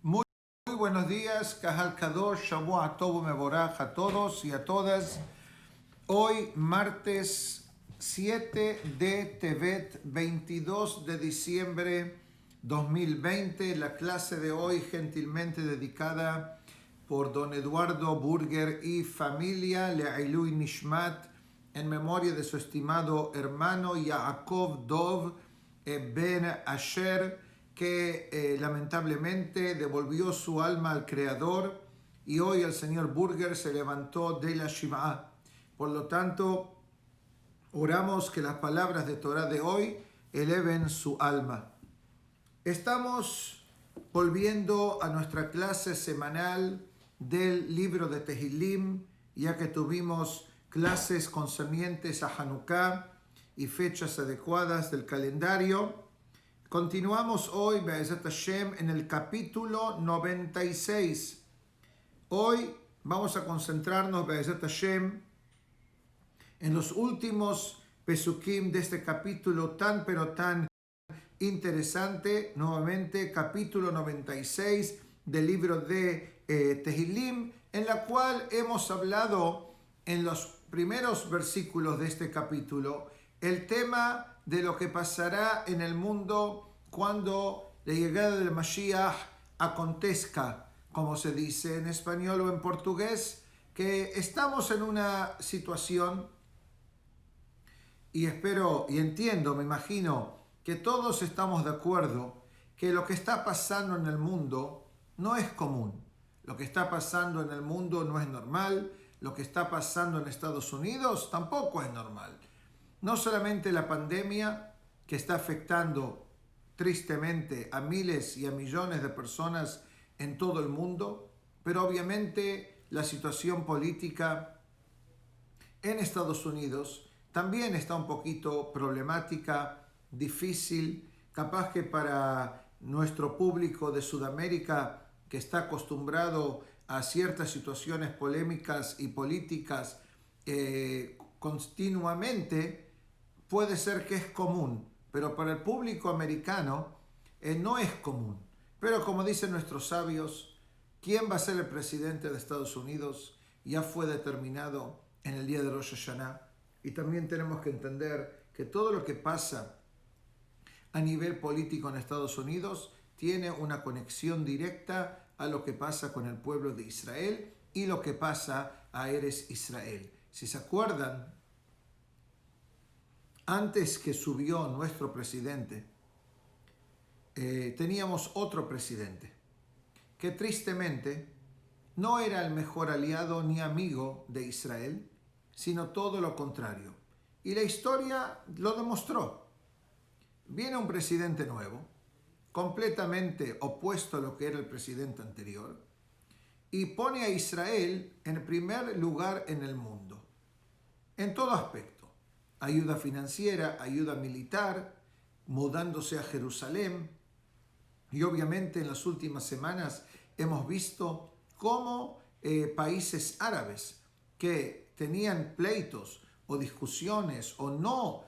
Muy buenos días, Kahal Kadosh, Shavua Tov Mevorach a todos y a todas. Hoy, martes 7 de Tevet, 22 de diciembre 2020, la clase de hoy gentilmente dedicada por don Eduardo Burger y familia Le'ilui Nishmat, en memoria de su estimado hermano Yaakov Dov Ben Asher, que lamentablemente devolvió su alma al Creador, y hoy el señor Burger se levantó de la Shivá. Por lo tanto, oramos que las palabras de Torah de hoy eleven su alma. Estamos volviendo a nuestra clase semanal del libro de Tehilim, ya que tuvimos clases concernientes a Hanukkah y fechas adecuadas del calendario. Continuamos hoy, Be'ezat Hashem, en el capítulo 96. Hoy vamos a concentrarnos, Be'ezat Hashem, en los últimos pesukim de este capítulo tan pero tan interesante. Nuevamente, capítulo 96 del libro de Tehilim, en la cual hemos hablado en los primeros versículos de este capítulo el tema de lo que pasará en el mundo cuando la llegada del Mashiach acontezca, como se dice en español o en portugués, que estamos en una situación, y espero y entiendo, me imagino, que todos estamos de acuerdo que lo que está pasando en el mundo no es común. Lo que está pasando en el mundo no es normal. Lo que está pasando en Estados Unidos tampoco es normal. No solamente la pandemia, que está afectando tristemente a miles y a millones de personas en todo el mundo, pero obviamente la situación política en Estados Unidos también está un poquito problemática, difícil, capaz que para nuestro público de Sudamérica, que está acostumbrado a ciertas situaciones polémicas y políticas continuamente, puede ser que es común, pero para el público americano no es común. Pero como dicen nuestros sabios, ¿quién va a ser el presidente de Estados Unidos? Ya fue determinado en el día de Rosh Hashanah. Y también tenemos que entender que todo lo que pasa a nivel político en Estados Unidos tiene una conexión directa a lo que pasa con el pueblo de Israel y lo que pasa a Eretz Israel. Si se acuerdan, antes que subió nuestro presidente, teníamos otro presidente que tristemente no era el mejor aliado ni amigo de Israel, sino todo lo contrario. Y la historia lo demostró. Viene un presidente nuevo, completamente opuesto a lo que era el presidente anterior, y pone a Israel en el primer lugar en el mundo, en todo aspecto. Ayuda financiera, ayuda militar, mudándose a Jerusalén. Y obviamente en las últimas semanas hemos visto cómo países árabes que tenían pleitos o discusiones o no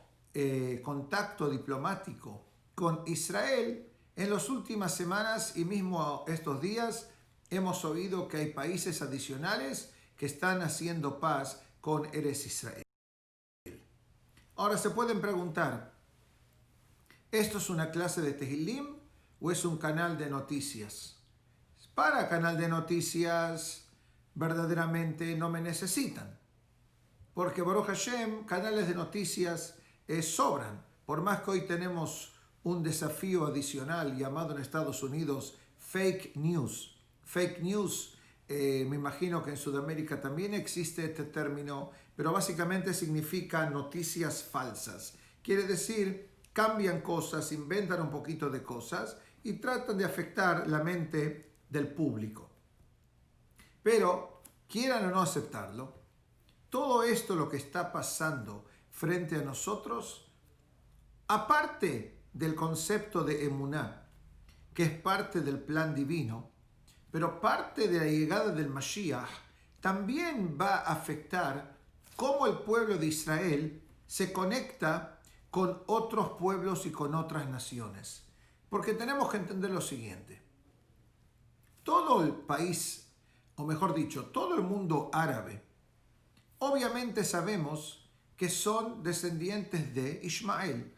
contacto diplomático con Israel, en las últimas semanas y mismo estos días hemos oído que hay países adicionales que están haciendo paz con Eretz Israel. Ahora se pueden preguntar, ¿esto es una clase de Tehilim o es un canal de noticias? Para canal de noticias verdaderamente no me necesitan, porque Baruch Hashem, canales de noticias sobran. Por más que hoy tenemos un desafío adicional llamado en Estados Unidos fake news. Fake news, me imagino que en Sudamérica también existe este término, pero básicamente significa noticias falsas. Quiere decir, cambian cosas, inventan un poquito de cosas y tratan de afectar la mente del público. Pero, quieran o no aceptarlo, todo esto lo que está pasando frente a nosotros, aparte del concepto de emuná, que es parte del plan divino, pero parte de la llegada del Mashiach también va a afectar cómo el pueblo de Israel se conecta con otros pueblos y con otras naciones. Porque tenemos que entender lo siguiente. Todo el país, o mejor dicho, todo el mundo árabe, obviamente sabemos que son descendientes de Ismael.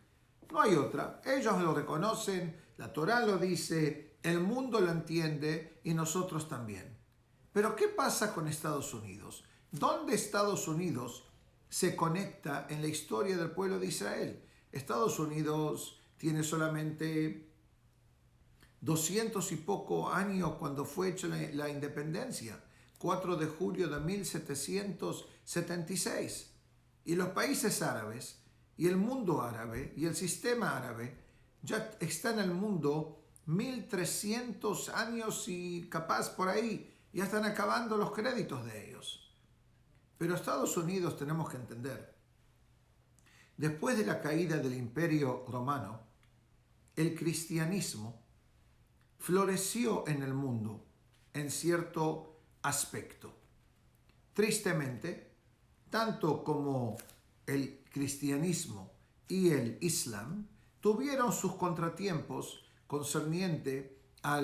No hay otra. Ellos lo reconocen, la Torá lo dice, el mundo lo entiende y nosotros también. Pero ¿qué pasa con Estados Unidos? ¿Dónde Estados Unidos se conecta en la historia del pueblo de Israel? Estados Unidos tiene solamente 200 y poco años cuando fue hecha la independencia, 4 de julio de 1776. Y los países árabes y el mundo árabe y el sistema árabe ya está en el mundo 1300 años y capaz por ahí, ya están acabando los créditos de ellos. Pero Estados Unidos tenemos que entender, después de la caída del Imperio Romano, el cristianismo floreció en el mundo en cierto aspecto. Tristemente, tanto como el cristianismo y el islam tuvieron sus contratiempos concerniente a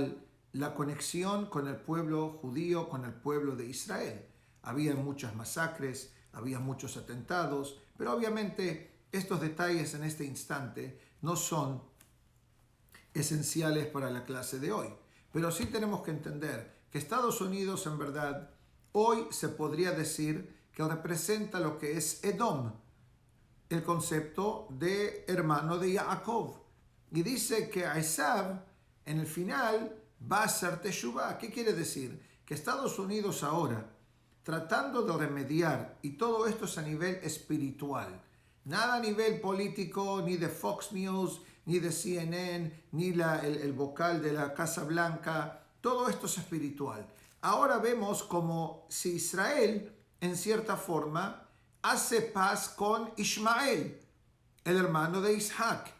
la conexión con el pueblo judío, con el pueblo de Israel. Había muchas masacres, había muchos atentados, pero obviamente estos detalles en este instante no son esenciales para la clase de hoy. Pero sí tenemos que entender que Estados Unidos en verdad hoy se podría decir que representa lo que es Edom, el concepto de hermano de Jacob. Y dice que Esav en el final va a hacer Teshuvah. ¿Qué quiere decir? Que Estados Unidos ahora, tratando de remediar, y todo esto es a nivel espiritual, nada a nivel político, ni de Fox News, ni de CNN, ni el vocal de la Casa Blanca, todo esto es espiritual. Ahora vemos como si Israel, en cierta forma, hace paz con Ismael, el hermano de Isaac.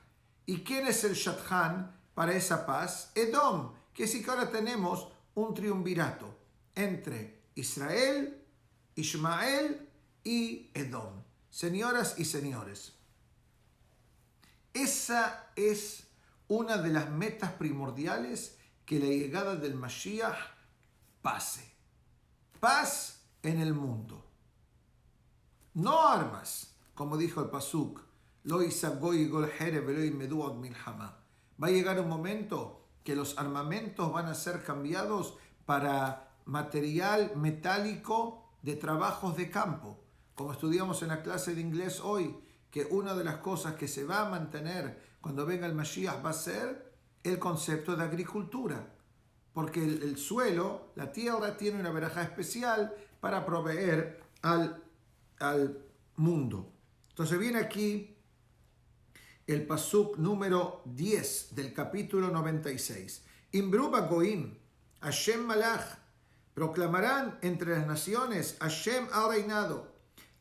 ¿Y quién es el Shadchan para esa paz? Edom, que sí que ahora tenemos un triunvirato entre Israel, Ismael y Edom. Señoras y señores, esa es una de las metas primordiales, que la llegada del Mashiach pase. Paz en el mundo. No armas, como dijo el Pasuk. Va a llegar un momento que los armamentos van a ser cambiados para material metálico de trabajos de campo. Como estudiamos en la clase de inglés hoy, que una de las cosas que se va a mantener cuando venga el Mashiach va a ser el concepto de agricultura. Porque el suelo, la tierra, tiene una verajá especial para proveer al mundo. Entonces viene aquí el pasuk número 10 del capítulo 96. Imbru Goim, Hashem Malach, proclamarán entre las naciones, Hashem ha reinado.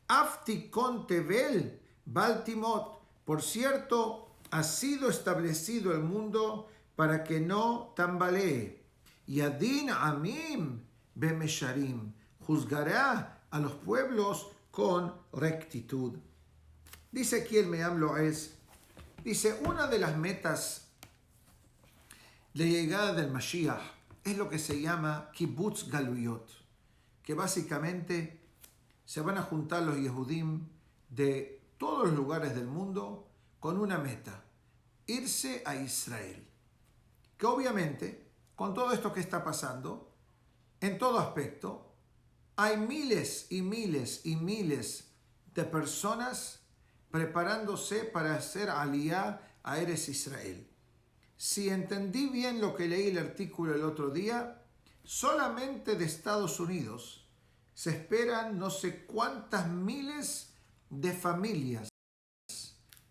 Aftikon Tevel, Baltimot, por cierto, ha sido establecido el mundo para que no tambalee. Yadin Amim Bemesharim, juzgará a los pueblos con rectitud. Dice aquí el Meam Loez, dice, una de las metas de llegada del Mashiach es lo que se llama Kibbutz Galuyot, que básicamente se van a juntar los Yehudim de todos los lugares del mundo con una meta, irse a Israel. Que obviamente, con todo esto que está pasando, en todo aspecto, hay miles y miles y miles de personas preparándose para hacer aliyá a Eretz Israel. Si entendí bien lo que leí el artículo el otro día, solamente de Estados Unidos se esperan no sé cuántas miles de familias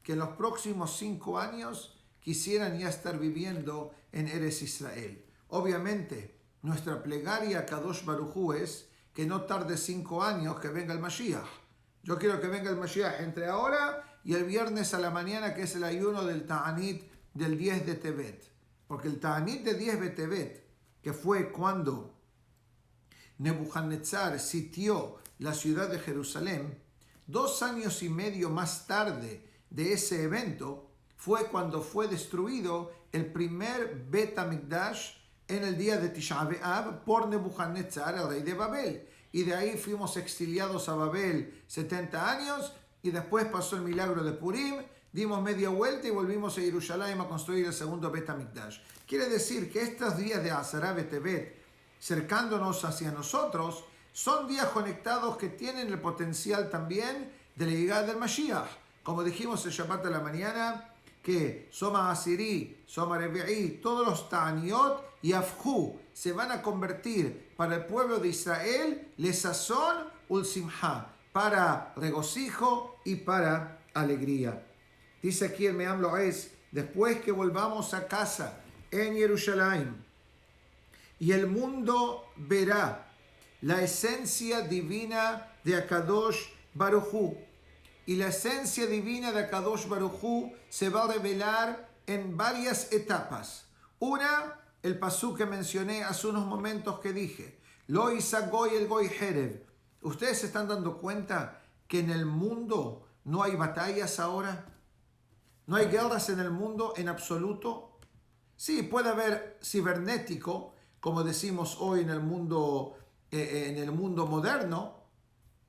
que en los próximos 5 años quisieran ya estar viviendo en Eretz Israel. Obviamente, nuestra plegaria a Kadosh Baruj Hu es que no tarde 5 años que venga el Mashiach. Yo quiero que venga el Mashiach entre ahora y el viernes a la mañana, que es el ayuno del Ta'anit del 10 de Tevet. Porque el Ta'anit de 10 de Tevet, que fue cuando Nebuchadnezzar sitió la ciudad de Jerusalén, 2 años y medio más tarde de ese evento, fue cuando fue destruido el primer Bet HaMikdash en el día de Tisha B'Av por Nebuchadnezzar, el rey de Babel. Y de ahí fuimos exiliados a Babel 70 años y después pasó el milagro de Purim, dimos media vuelta y volvimos a Jerusalén a construir el segundo Bet HaMikdash. Quiere decir que estos días de Asara B'Tevet, cercándonos hacia nosotros, son días conectados que tienen el potencial también de la llegada del Mashiach. Como dijimos el Shabbat de la mañana, que Soma Asiri, Soma Revi'i, todos los Ta'aniot y Afhu se van a convertir para el pueblo de Israel, Lesazón ul Simha, para regocijo y para alegría. Dice aquí el Me'am Lo'ez, después que volvamos a casa en Jerusalén y el mundo verá la esencia divina de Akadosh Baruj Hu, y la esencia divina de Akadosh Baruj Hu se va a revelar en varias etapas. Una, el pasú que mencioné hace unos momentos que dije, Lo isa goy el goy herev. ¿Ustedes se están dando cuenta que en el mundo no hay batallas ahora? ¿No hay guerras en el mundo en absoluto? Sí, puede haber cibernético, como decimos hoy en el mundo moderno,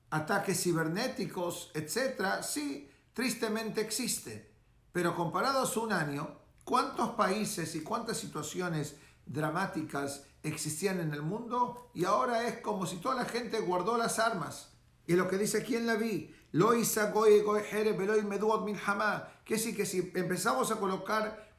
ataques cibernéticos, etc. Sí, tristemente existe. Pero comparados a un año, ¿cuántos países y cuántas situaciones dramáticas existían en el mundo? Y ahora es como si toda la gente guardó las armas. Y lo que dice aquí en la vi, Lo isa goy goy hereb Eloi meduot milhamá, que sí, que si empezamos a colocar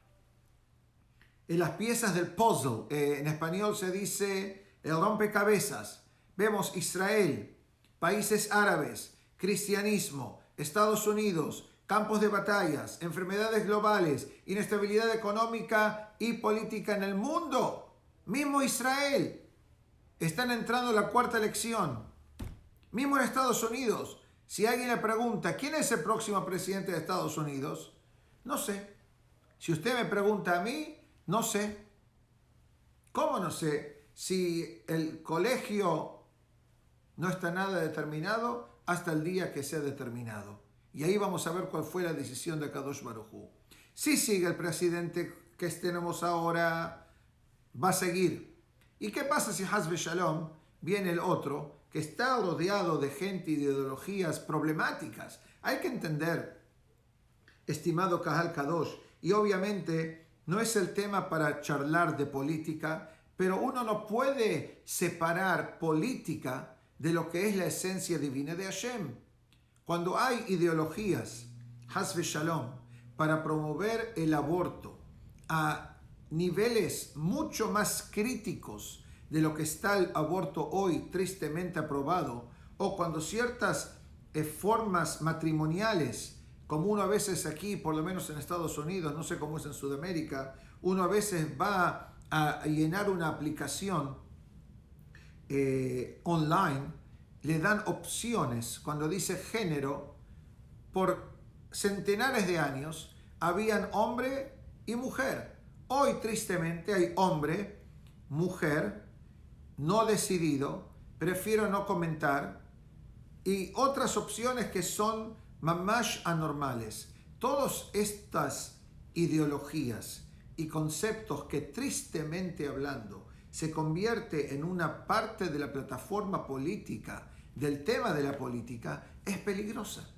en las piezas del puzzle, en español se dice el rompecabezas, vemos Israel, países árabes, cristianismo, Estados Unidos, campos de batallas, enfermedades globales, inestabilidad económica y política en el mundo. Mismo Israel, están entrando a la cuarta elección. Mismo en Estados Unidos, si alguien le pregunta, ¿quién es el próximo presidente de Estados Unidos? No sé. Si usted me pregunta a mí, no sé. ¿Cómo no sé? Si el colegio no está nada determinado hasta el día que sea determinado. Y ahí vamos a ver cuál fue la decisión de Kadosh Baruj Hu. Si sigue el presidente que tenemos ahora, va a seguir. ¿Y qué pasa si Haz Shalom viene el otro que está rodeado de gente y de ideologías problemáticas? Hay que entender, estimado Kahal Kadosh, y obviamente no es el tema para charlar de política, pero uno no puede separar política de lo que es la esencia divina de Hashem. Cuando hay ideologías, Haz Shalom, para promover el aborto a niveles mucho más críticos de lo que está el aborto hoy tristemente aprobado, o cuando ciertas formas matrimoniales, como uno a veces aquí, por lo menos en Estados Unidos, no sé cómo es en Sudamérica, uno a veces va a llenar una aplicación online, le dan opciones. Cuando dice género, por centenares de años habían hombre y mujer. Hoy tristemente hay hombre, mujer, no decidido, prefiero no comentar, y otras opciones que son mamash anormales. Todas estas ideologías y conceptos que tristemente hablando se convierte en una parte de la plataforma política, del tema de la política, es peligrosa.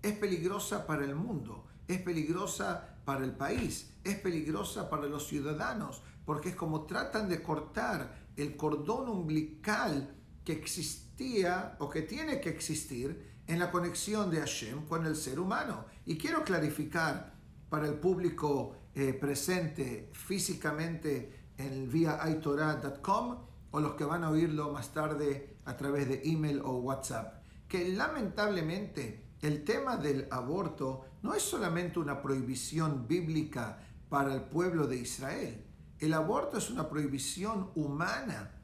Es peligrosa para el mundo, es peligrosa para el país, es peligrosa para los ciudadanos, porque es como tratan de cortar el cordón umbilical que existía o que tiene que existir en la conexión de Hashem con el ser humano. Y quiero clarificar para el público presente físicamente vía itorah.com o los que van a oírlo más tarde a través de email o WhatsApp, que lamentablemente el tema del aborto no es solamente una prohibición bíblica para el pueblo de Israel. El aborto es una prohibición humana.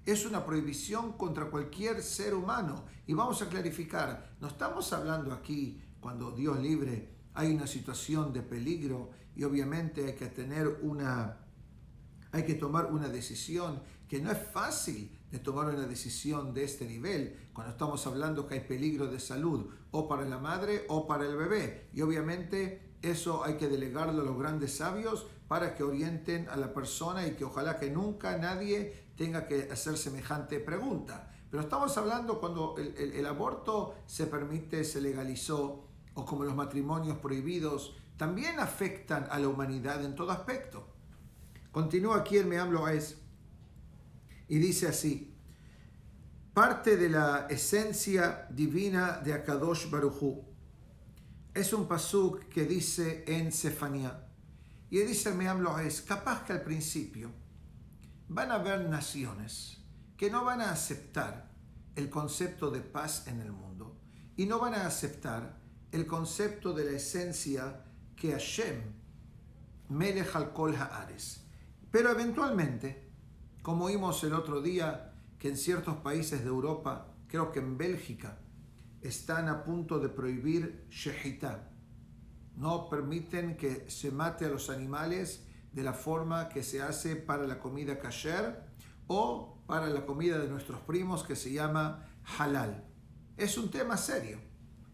Es una prohibición contra cualquier ser humano. Y vamos a clarificar, no estamos hablando aquí, cuando Dios libre, hay una situación de peligro y obviamente hay que tomar una decisión que no es fácil de tomar una decisión de este nivel, cuando estamos hablando que hay peligro de salud o para la madre o para el bebé. Y obviamente eso hay que delegarlo a los grandes sabios para que orienten a la persona y que ojalá que nunca nadie tenga que hacer semejante pregunta. Pero estamos hablando cuando el aborto se permite, se legalizó, o como los matrimonios prohibidos, también afectan a la humanidad en todo aspecto. Continúa aquí el Me'am Lo'ez y dice así: parte de la esencia divina de Akadosh Baruj Hu. Es un pasuk que dice en Sefanía. Y dice el Me'am Lo'ez, capaz que al principio van a haber naciones que no van a aceptar el concepto de paz en el mundo y no van a aceptar el concepto de la esencia que Hashem, Melech al Kol Haaretz. Pero eventualmente, como vimos el otro día, que en ciertos países de Europa, creo que en Bélgica, están a punto de prohibir Shehitá. No permiten que se mate a los animales de la forma que se hace para la comida kasher o para la comida de nuestros primos que se llama halal. Es un tema serio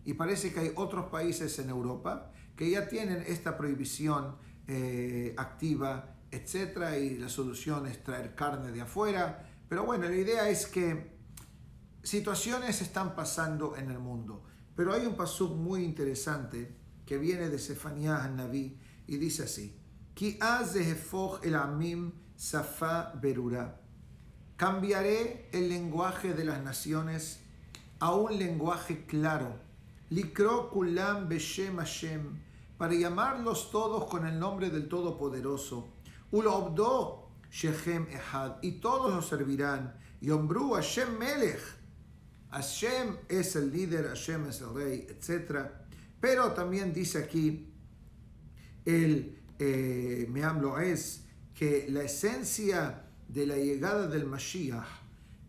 y parece que hay otros países en Europa que ya tienen esta prohibición activa, etcétera, y la solución es traer carne de afuera. Pero bueno, la idea es que situaciones están pasando en el mundo. Pero hay un pasuk muy interesante que viene de Sefanía Hanaví y dice así: Ki az zehefoch el amim safa berura. Cambiaré el lenguaje de las naciones a un lenguaje claro. Likro kulam beshem Hashem, para llamarlos todos con el nombre del Todopoderoso. Ulobdo shechem ehad, y todos los servirán. Yombru Hashem melech. Hashem es el líder, Hashem es el rey, etc. Pero también dice aquí el Me'am Lo'ez que la esencia de la llegada del Mashiach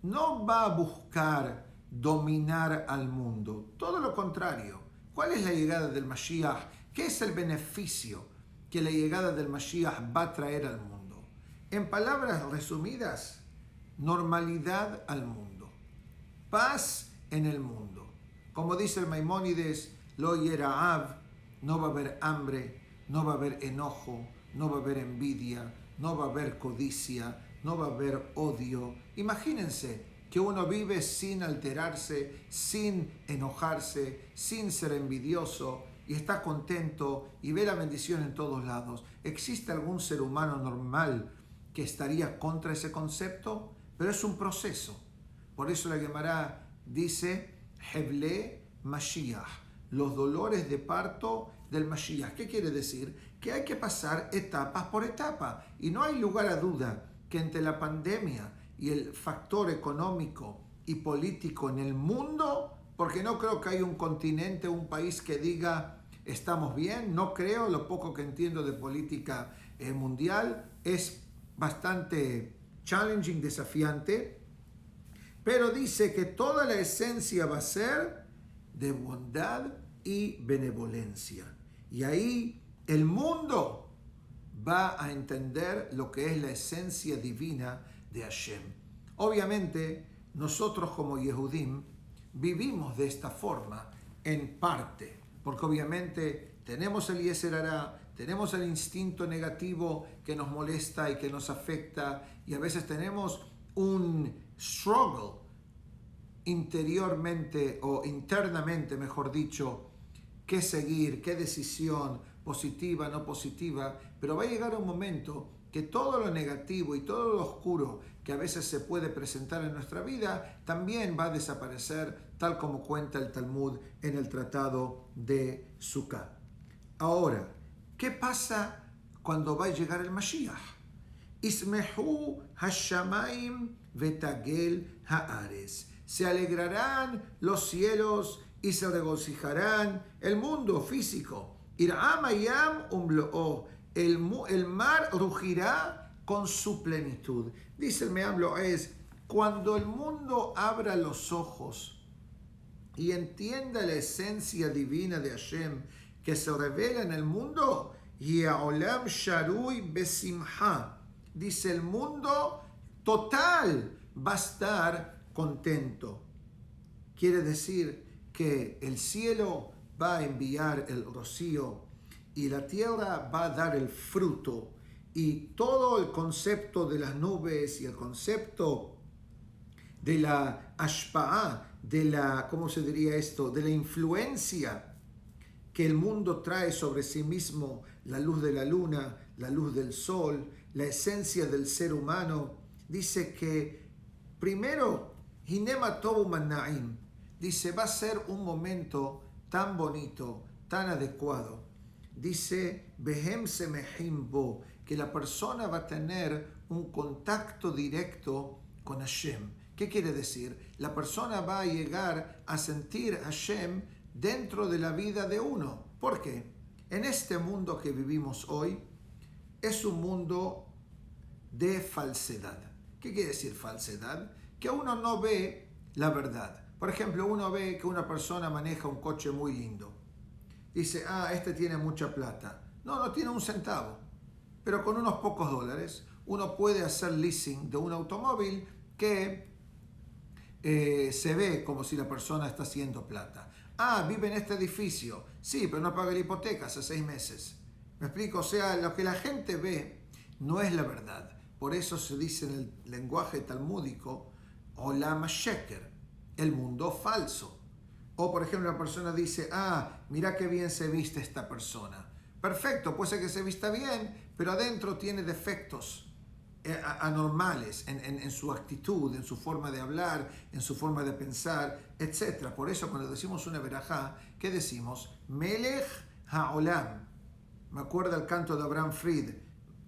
no va a buscar dominar al mundo. Todo lo contrario. ¿Cuál es la llegada del Mashiach? ¿Qué es el beneficio que la llegada del Mashiach va a traer al mundo? En palabras resumidas, normalidad al mundo. Paz en el mundo. Como dice el Maimónides, Lo Yera'av, no va a haber hambre, no va a haber enojo, no va a haber envidia, no va a haber codicia, no va a haber odio. Imagínense que uno vive sin alterarse, sin enojarse, sin ser envidioso y está contento y ve la bendición en todos lados. ¿Existe algún ser humano normal que estaría contra ese concepto? Pero es un proceso. Por eso la Gemara dice Heble Mashiach, los dolores de parto del Mashiach. ¿Qué quiere decir? Que hay que pasar etapas por etapa. Y no hay lugar a duda que entre la pandemia y el factor económico y político en el mundo, porque no creo que haya un continente, un país que diga estamos bien, no creo, lo poco que entiendo de política mundial es bastante challenging, desafiante, pero dice que toda la esencia va a ser de bondad y benevolencia. Y ahí el mundo va a entender lo que es la esencia divina de Hashem. Obviamente, nosotros como Yehudim vivimos de esta forma en parte, porque obviamente tenemos el Yetzer Hara, tenemos el instinto negativo que nos molesta y que nos afecta, y a veces tenemos un struggle interiormente o internamente, mejor dicho, qué seguir, qué decisión, positiva, no positiva, pero va a llegar un momento que todo lo negativo y todo lo oscuro que a veces se puede presentar en nuestra vida también va a desaparecer, tal como cuenta el Talmud en el Tratado de Sukkah. Ahora, ¿qué pasa cuando va a llegar el Mashiach? Ismehu hashamayim vetagel haaretz. Se alegrarán los cielos y se regocijarán el mundo físico. Ir'am hayam umlo'o. El mar rugirá con su plenitud. Dice el Me'am Lo'ez, Cuando el mundo abra los ojos y entienda la esencia divina de Hashem que se revela en el mundo, y Olam Sharui Besimha, dice el mundo total va a estar contento. Quiere decir que el cielo va a enviar el rocío y la tierra va a dar el fruto, y todo el concepto de las nubes y el concepto de la ashpa'a, de la, ¿cómo se diría esto?, de la influencia que el mundo trae sobre sí mismo, la luz de la luna, la luz del sol, la esencia del ser humano. Dice que primero, Hinema Tobu Manaim, dice, va a ser un momento tan bonito, tan adecuado. Dice, Behem Semehim Bo, que la persona va a tener un contacto directo con Hashem. ¿Qué quiere decir? La persona va a llegar a sentir a Hashem dentro de la vida de uno. ¿Por qué? En este mundo que vivimos hoy es un mundo de falsedad. ¿Qué quiere decir falsedad? Que uno no ve la verdad. Por ejemplo, uno ve que una persona maneja un coche muy lindo. Dice, este tiene mucha plata. No tiene un centavo. Pero con unos pocos dólares uno puede hacer leasing de un automóvil que se ve como si la persona está haciendo plata. Vive en este edificio. Sí, pero no paga la hipoteca hace 6 meses. ¿Me explico? O sea, lo que la gente ve no es la verdad. Por eso se dice en el lenguaje talmúdico, Olam Sheker, el mundo falso. O por ejemplo, una persona dice, mira qué bien se viste esta persona. Perfecto, puede ser que se vista bien, pero adentro tiene defectos anormales en su actitud, en su forma de hablar, en su forma de pensar, etc. Por eso cuando decimos una verajá, ¿qué decimos? Melech Haolam. Me acuerdo el canto de Abraham Fried.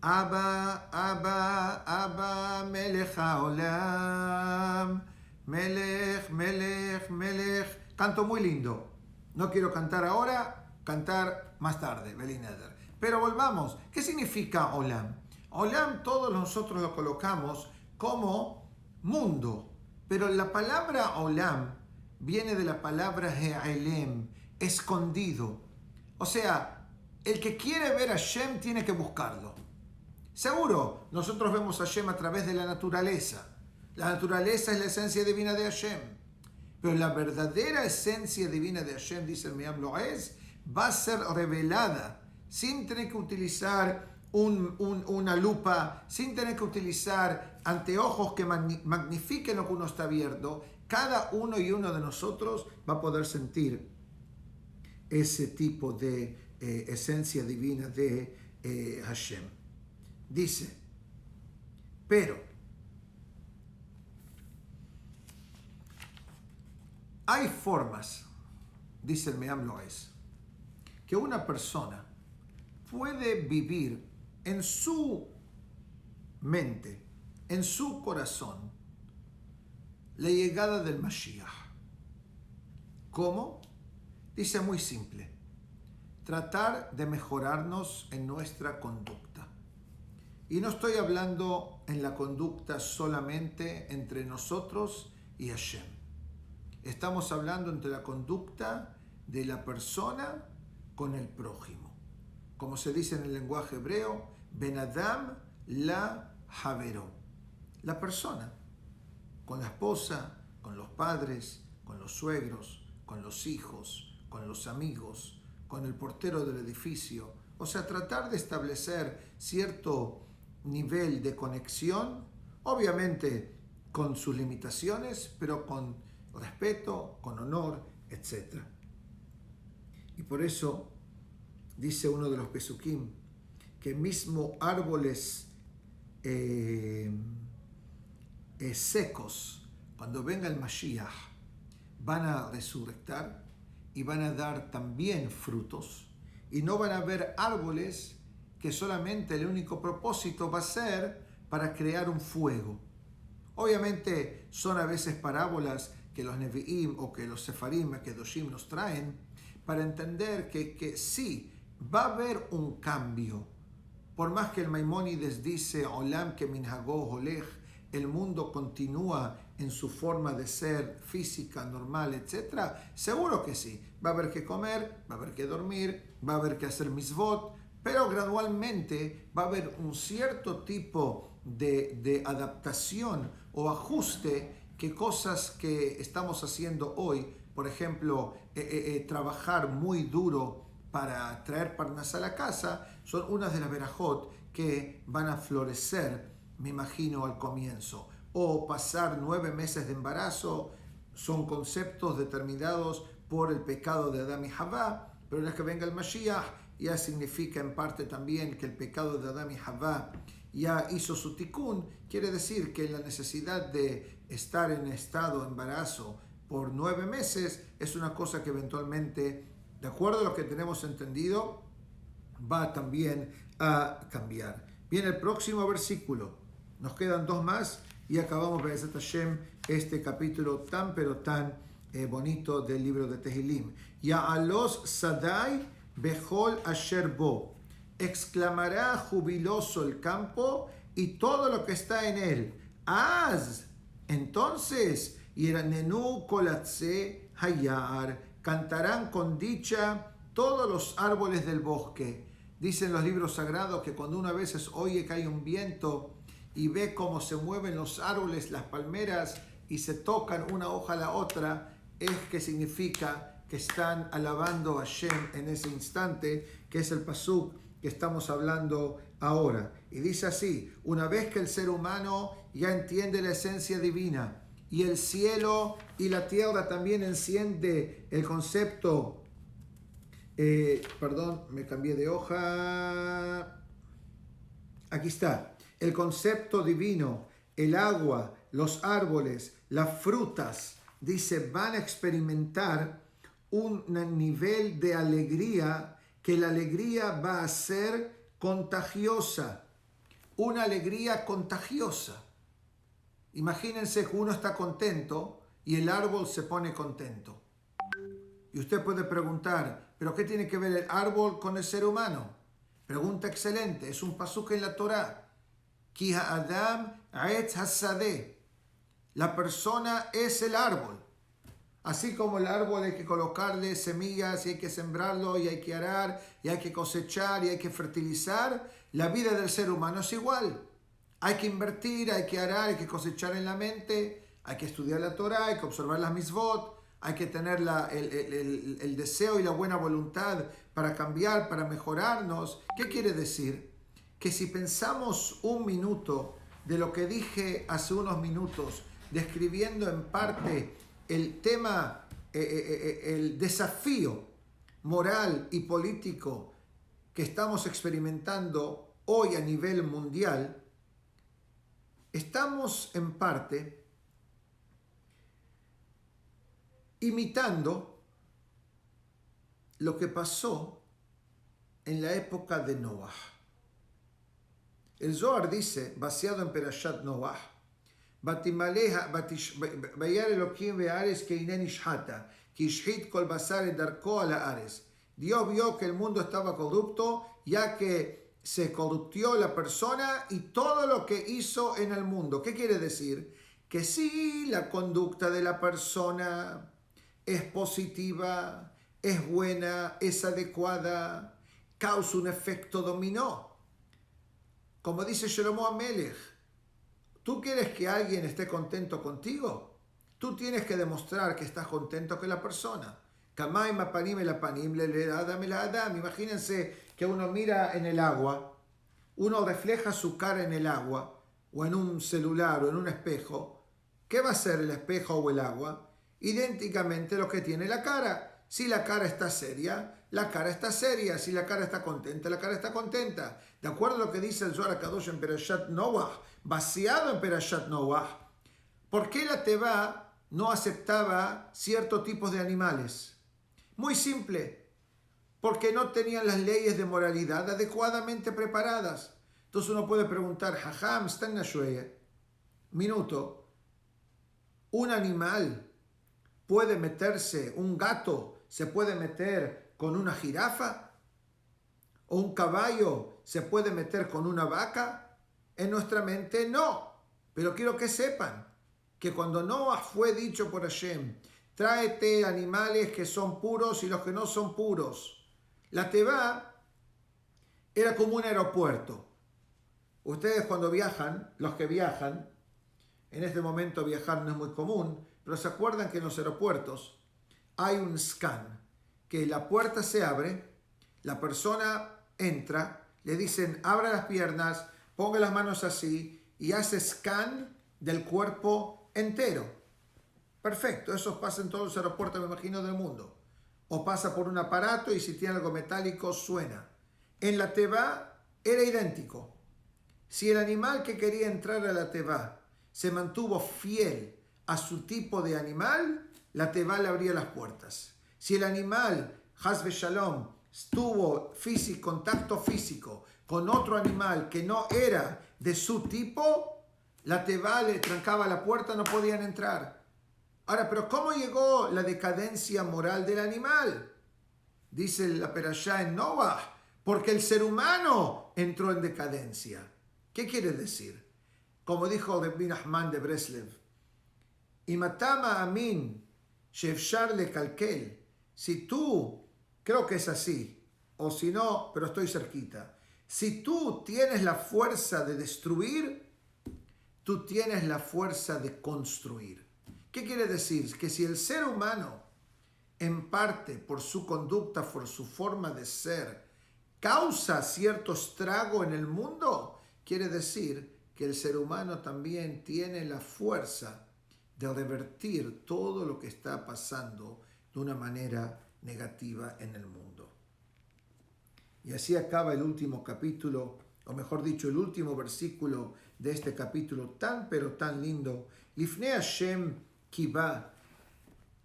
Abba, Abba, Abba, Melech Haolam. Melech, Melech, Melech. Canto muy lindo. No quiero cantar ahora, cantar más tarde, Belineder. Pero volvamos. ¿Qué significa Olam? Olam todos nosotros lo colocamos como mundo, pero la palabra Olam viene de la palabra He'elem, escondido. O sea, el que quiere ver a Hashem tiene que buscarlo. Seguro, nosotros vemos a Hashem a través de la naturaleza. La naturaleza es la esencia divina de Hashem. Pero la verdadera esencia divina de Hashem, dice el Me'am Lo'ez, va a ser revelada sin tener que utilizar una lupa, sin tener que utilizar anteojos que magnifiquen lo que uno está viendo. Cada uno y uno de nosotros va a poder sentir ese tipo de esencia divina de Hashem. Dice, pero hay formas, dice el Me'am Lo'ez, que una persona puede vivir en su mente, en su corazón, la llegada del Mashiach. ¿Cómo? Dice muy simple, tratar de mejorarnos en nuestra conducta. Y no estoy hablando en la conducta solamente entre nosotros y Hashem. Estamos hablando entre la conducta de la persona con el prójimo. Como se dice en el lenguaje hebreo, Ben Adam la Havero. La persona, con la esposa, con los padres, con los suegros, con los hijos, con los amigos, con el portero del edificio. O sea, tratar de establecer cierto nivel de conexión, obviamente con sus limitaciones, pero con respeto, con honor, etc. Y por eso dice uno de los Pesukim que mismo árboles secos, cuando venga el Mashiach, van a resucitar y van a dar también frutos, y no van a haber árboles que solamente el único propósito va a ser para crear un fuego. Obviamente son a veces parábolas que los Nevi'im o que los Sefarim, que Kedoshim nos traen para entender que sí, va a haber un cambio. Por más que el Maimónides dice Olam que minhagó holech, el mundo continúa en su forma de ser física, normal, etc.? Seguro que sí. Va a haber que comer, va a haber que dormir, va a haber que hacer misvot, pero gradualmente va a haber un cierto tipo de adaptación o ajuste que cosas que estamos haciendo hoy, por ejemplo, trabajar muy duro para traer parnas a la casa, son unas de las verajot que van a florecer, me imagino, al comienzo. O pasar 9 meses de embarazo, son conceptos determinados por el pecado de Adán y Javá, pero una vez que venga el Mashiach, ya significa en parte también que el pecado de Adán y Javá ya hizo su tikkun. Quiere decir que la necesidad de estar en estado de embarazo por 9 meses es una cosa que eventualmente, de acuerdo a lo que tenemos entendido, va también a cambiar. Bien, el próximo versículo. Nos quedan 2 más y acabamos Be'ezrat Hashem este capítulo tan pero tan bonito del libro de Tehilim. Ya'alos Sadai Bechol Asher Bo. Exclamará jubiloso el campo y todo lo que está en él. Az. Entonces, Yiranenu Kolatze Hayar. Cantarán con dicha todos los árboles del bosque. Dicen los libros sagrados que cuando uno a veces oye que hay un viento y ve cómo se mueven los árboles, las palmeras, y se tocan una hoja a la otra, es que significa que están alabando a Hashem en ese instante, que es el pasuk que estamos hablando ahora. Y dice así: una vez que el ser humano ya entiende la esencia divina, y el cielo y la tierra también enciende el concepto, perdón, me cambié de hoja, aquí está, el concepto divino, el agua, los árboles, las frutas, dice, van a experimentar un nivel de alegría, que la alegría va a ser contagiosa, una alegría contagiosa. Imagínense que uno está contento y el árbol se pone contento. Y usted puede preguntar, ¿pero qué tiene que ver el árbol con el ser humano? Pregunta excelente, es un pasuk en la Torá. Ki ha'adam ha'etz hasadeh. La persona es el árbol. Así como el árbol hay que colocarle semillas y hay que sembrarlo y hay que arar y hay que cosechar y hay que fertilizar, la vida del ser humano es igual. Hay que invertir, hay que arar, hay que cosechar en la mente, hay que estudiar la Torá, hay que observar las misvot, hay que tener el deseo y la buena voluntad para cambiar, para mejorarnos. ¿Qué quiere decir? Que si pensamos un minuto de lo que dije hace unos minutos, describiendo en parte el tema, el desafío moral y político que estamos experimentando hoy a nivel mundial, estamos en parte imitando lo que pasó en la época de Noah. El Zohar dice, basado en Perashat Noah, Vayar Elohim ve'ares keinen ishhata, ki ishhit kol basar et darko ala ares. Dios vio que el mundo estaba corrupto, ya que se corruptió la persona y todo lo que hizo en el mundo. ¿Qué quiere decir? Que si la conducta de la persona es positiva, es buena, es adecuada, causa un efecto dominó. Como dice Shlomo Amelech, ¿tú quieres que alguien esté contento contigo? Tú tienes que demostrar que estás contento con la persona. Imagínense que uno mira en el agua, uno refleja su cara en el agua, o en un celular, o en un espejo. ¿Qué va a hacer el espejo o el agua? Idénticamente lo que tiene la cara. Si la cara está seria, la cara está seria. Si la cara está contenta, la cara está contenta. De acuerdo a lo que dice el Zohar HaKadosh en Perashat Noah, vaciado en Perashat Noah, ¿por qué la Tevá no aceptaba ciertos tipos de animales? Muy simple, porque no tenían las leyes de moralidad adecuadamente preparadas. Entonces uno puede preguntar, Jajam, stanna shweye, minuto, un animal puede meterse, un gato se puede meter con una jirafa, o un caballo se puede meter con una vaca. En nuestra mente no, Pero quiero que sepan que cuando Noah fue dicho por Hashem, tráete animales que son puros y los que no son puros. La Tevá era como un aeropuerto. Ustedes cuando viajan, los que viajan, en este momento viajar no es muy común, pero se acuerdan que en los aeropuertos hay un scan, que la puerta se abre, la persona entra, le dicen abra las piernas, ponga las manos así y hace scan del cuerpo entero. Perfecto, eso pasa en todos los aeropuertos, me imagino, del mundo. O pasa por un aparato y si tiene algo metálico suena. En la Tevá era idéntico. Si el animal que quería entrar a la Tevá se mantuvo fiel a su tipo de animal, la Tevá le abría las puertas. Si el animal, Haz Shalom, tuvo contacto físico con otro animal que no era de su tipo, la Tevá le trancaba la puerta, no podían entrar. Ahora, pero ¿cómo llegó la decadencia moral del animal? Dice la Perashá en Noah, porque el ser humano entró en decadencia. ¿Qué quiere decir? Como dijo Rabbi Nachman de Breslev, Imatama Amin, Shefshar le Kalkel, si tú, creo que es así, o si no, pero estoy cerquita, si tú tienes la fuerza de destruir, tú tienes la fuerza de construir. ¿Qué quiere decir? Que si el ser humano, en parte por su conducta, por su forma de ser, causa cierto estrago en el mundo, quiere decir que el ser humano también tiene la fuerza de revertir todo lo que está pasando de una manera negativa en el mundo. Y así acaba el último capítulo, o mejor dicho, el último versículo de este capítulo tan pero tan lindo. Lifnei Hashem kiba,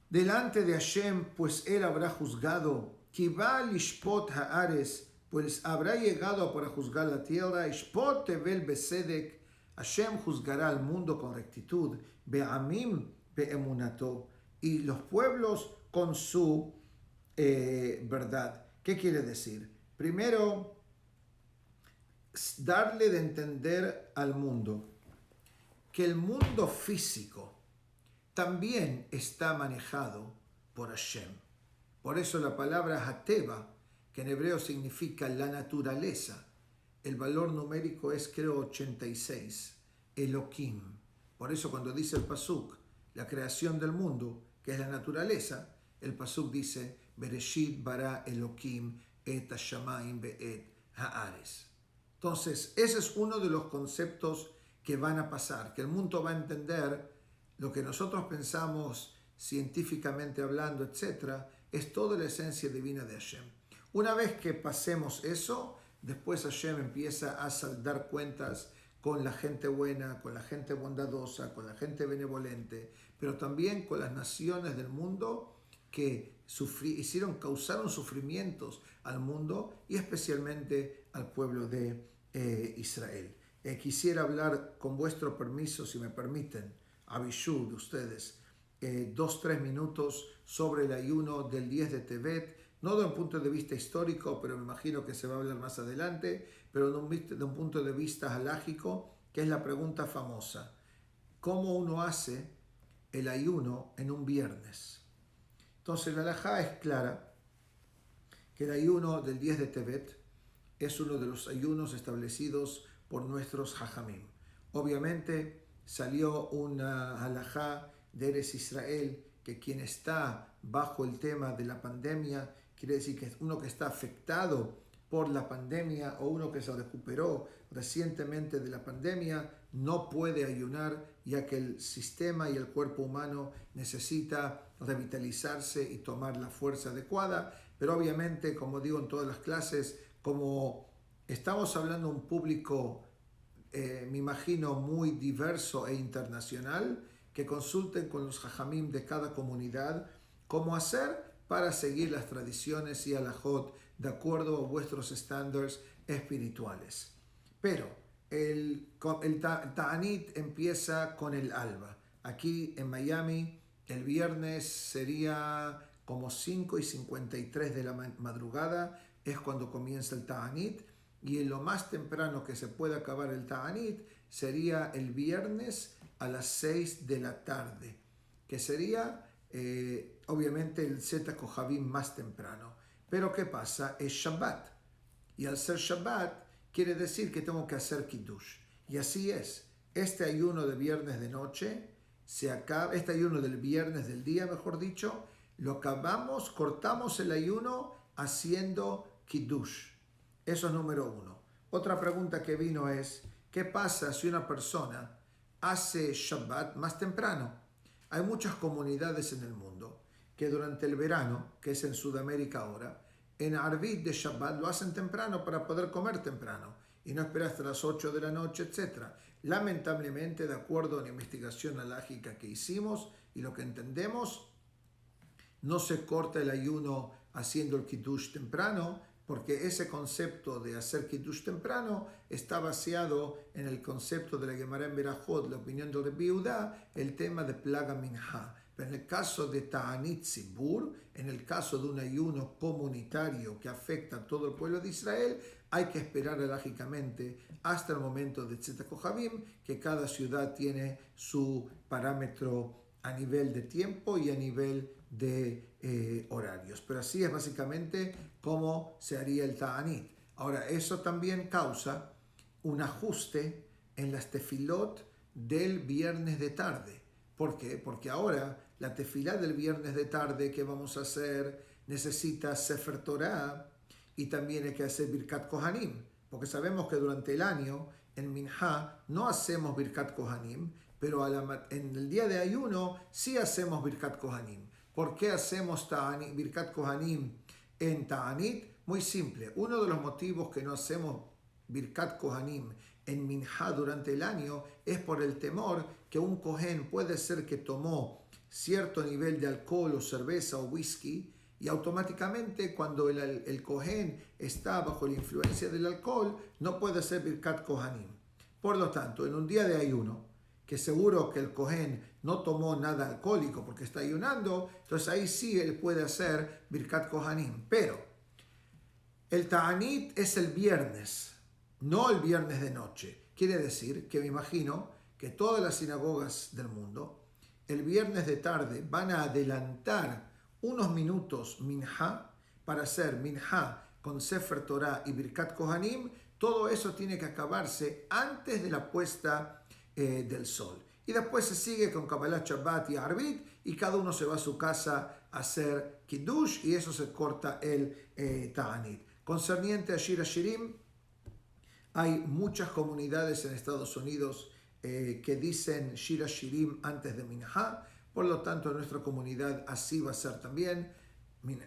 delante de Hashem, pues él habrá juzgado. Kiba lishpot haares, pues habrá llegado para juzgar la tierra. Ishpot tevel besedek, Hashem juzgará al mundo con rectitud. Be'amim be'emunato, y los pueblos con su verdad. ¿Qué quiere decir? Primero, darle de entender al mundo que el mundo físico también está manejado por Hashem. Por eso la palabra Hateva, que en hebreo significa la naturaleza, el valor numérico es creo 86, Elohim. Por eso cuando dice el Pasuk, la creación del mundo, que es la naturaleza, el Pasuk dice, Bereshit bara Elohim et hashamayim be'et haares. Entonces, ese es uno de los conceptos que van a pasar, que el mundo va a entender lo que nosotros pensamos científicamente hablando, etc., es toda la esencia divina de Hashem. Una vez que pasemos eso, después Hashem empieza a saldar cuentas con la gente buena, con la gente bondadosa, con la gente benevolente, pero también con las naciones del mundo que causaron sufrimientos al mundo y especialmente al pueblo de Israel. Quisiera hablar, con vuestro permiso, si me permiten, Abishú de ustedes, 2-3 minutos sobre el ayuno del 10 de Tevet, no de un punto de vista histórico, pero me imagino que se va a hablar más adelante, pero de un punto de vista halágico, que es la pregunta famosa: ¿cómo uno hace el ayuno en un viernes? Entonces la halajá es clara, que el ayuno del 10 de Tevet es uno de los ayunos establecidos por nuestros hajamim. Obviamente salió una halajá de Eretz Israel, que quien está bajo el tema de la pandemia, quiere decir que uno que está afectado por la pandemia o uno que se recuperó recientemente de la pandemia, no puede ayunar, ya que el sistema y el cuerpo humano necesita revitalizarse y tomar la fuerza adecuada. Pero obviamente, como digo en todas las clases, como estamos hablando a un público, me imagino, muy diverso e internacional, que consulten con los hajamim de cada comunidad cómo hacer para seguir las tradiciones y halajot de acuerdo a vuestros estándares espirituales. Pero el Ta'anit empieza con el alba. Aquí en Miami el viernes sería como 5:53 de la madrugada, es cuando comienza el Ta'anit, y en lo más temprano que se puede acabar el Ta'anit sería el viernes a las 6 de la tarde, que sería obviamente el Zeta Kohavim más temprano. Pero ¿qué pasa? Es Shabbat. Y al ser Shabbat quiere decir que tengo que hacer Kiddush. Y así es. Este ayuno de viernes de noche se acaba, este ayuno del viernes del día, mejor dicho, lo acabamos, cortamos el ayuno haciendo Kiddush. Eso es número uno. Otra pregunta que vino es, ¿qué pasa si una persona hace Shabbat más temprano? Hay muchas comunidades en el mundo que durante el verano, que es en Sudamérica ahora, en Arvit de Shabbat lo hacen temprano para poder comer temprano y no esperar hasta las 8 de la noche, etc. Lamentablemente, de acuerdo a la investigación alágica que hicimos y lo que entendemos, no se corta el ayuno haciendo el Kiddush temprano, porque ese concepto de hacer Kiddush temprano está basado en el concepto de la Gemara en Berajot, la opinión del Rebbi Yehuda, el tema de Plaga Minha. Pero en el caso de Ta'anit Tzibur, en el caso de un ayuno comunitario que afecta a todo el pueblo de Israel, hay que esperar alágicamente hasta el momento de Tzeta Kohavim, que cada ciudad tiene su parámetro a nivel de tiempo y a nivel de horarios. Pero así es básicamente cómo se haría el Ta'anit. Ahora, eso también causa un ajuste en las tefilot del viernes de tarde. ¿Por qué? Porque ahora la tefilá del viernes de tarde que vamos a hacer necesita Sefer Torah y también hay que hacer Birkat Kohanim. Porque sabemos que durante el año en Minha no hacemos Birkat Kohanim, pero en el día de ayuno sí hacemos Birkat Kohanim. ¿Por qué hacemos Birkat Kohanim en Ta'anit? Muy simple. Uno de los motivos que no hacemos Birkat Kohanim en Minha durante el año es por el temor que un Kohen puede ser que tomó cierto nivel de alcohol o cerveza o whisky y automáticamente cuando el Kohen está bajo la influencia del alcohol no puede hacer Birkat Kohanim. Por lo tanto, en un día de ayuno, que seguro que el Kohen no tomó nada alcohólico porque está ayunando, entonces ahí sí él puede hacer Birkat Kohanim. Pero el Ta'anit es el viernes, no el viernes de noche. Quiere decir que me imagino que todas las sinagogas del mundo el viernes de tarde van a adelantar unos minutos Minha para hacer Minha con Sefer Torah y Birkat Kohanim. Todo eso tiene que acabarse antes de la puesta del sol. Y después se sigue con Kabbalah Shabbat y Arvit y cada uno se va a su casa a hacer Kiddush y eso se corta el Ta'anit. Concerniente a Shir HaShirim, hay muchas comunidades en Estados Unidos que dicen Shir HaShirim antes de Minha. Por lo tanto, en nuestra comunidad así va a ser también.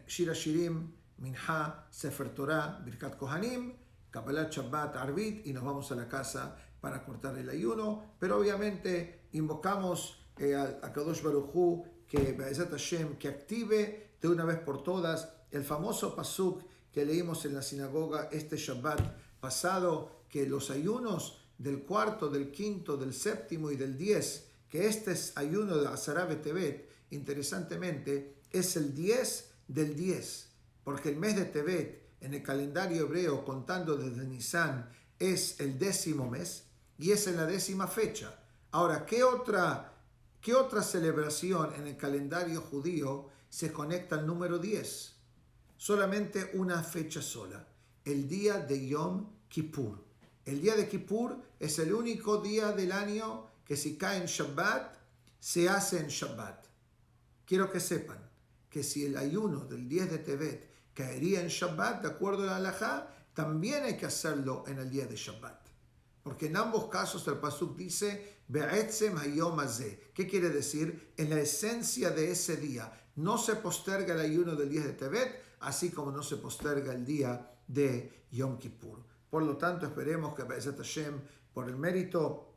Shir HaShirim, Minha, Sefer Torah, Birkat Kohanim, Kabbalah Shabbat, Arvit y nos vamos a la casa para cortar el ayuno. Pero obviamente invocamos a Kadosh Baruj Hu que Be'ezat Hashem que active de una vez por todas el famoso pasuk que leímos en la sinagoga este Shabbat pasado, que los ayunos del cuarto, del quinto, del séptimo y del 10, que este es ayuno de Asara B'Tevet, interesantemente, es el 10 del 10, porque el mes de Tevet en el calendario hebreo, contando desde Nisan, es el 10º mes y es en la 10ª fecha. Ahora, ¿qué otra celebración en el calendario judío se conecta al número 10? Solamente una fecha sola, el día de Yom Kippur. El día de Kippur es el único día del año que si cae en Shabbat, se hace en Shabbat. Quiero que sepan que si el ayuno del 10 de Tevet caería en Shabbat, de acuerdo a la halajá, también hay que hacerlo en el día de Shabbat. Porque en ambos casos el pasuk dice, Be'etzem hayom hazeh. ¿Qué quiere decir? En la esencia de ese día no se posterga el ayuno del 10 de Tevet, así como no se posterga el día de Yom Kippur. Por lo tanto, esperemos que Be'ezat Hashem, por el mérito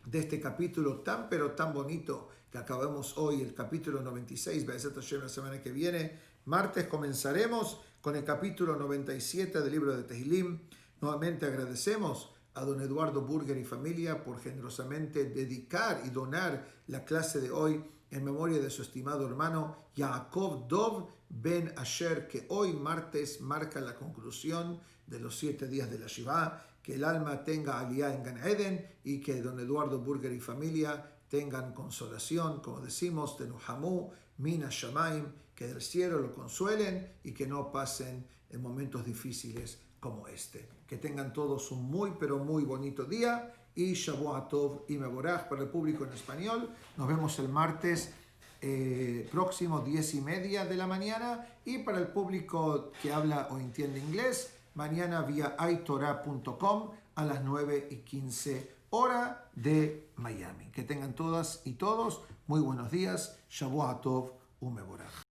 de este capítulo tan pero tan bonito que acabamos hoy, el capítulo 96, Be'ezat Hashem, la semana que viene, martes comenzaremos con el capítulo 97 del libro de Tehilim. Nuevamente agradecemos a don Eduardo Burger y familia por generosamente dedicar y donar la clase de hoy en memoria de su estimado hermano Yaakov Dov Ben Asher, que hoy martes marca la conclusión de los 7 días de la Shiva. que el alma tenga aliyah en Gan Eden y que don Eduardo Burger y familia tengan consolación, como decimos, de Nuhamu, Mina Shamaim, que del cielo lo consuelen y que no pasen en momentos difíciles como este. Que tengan todos un muy, pero muy bonito día y Shavua Tov y Mevorach para el público en español. Nos vemos el martes próximo 10:30 de la mañana y para el público que habla o entiende inglés, mañana vía itorah.com a las 9:15 hora de Miami. Que tengan todas y todos muy buenos días. Shavua Tov Umevorach.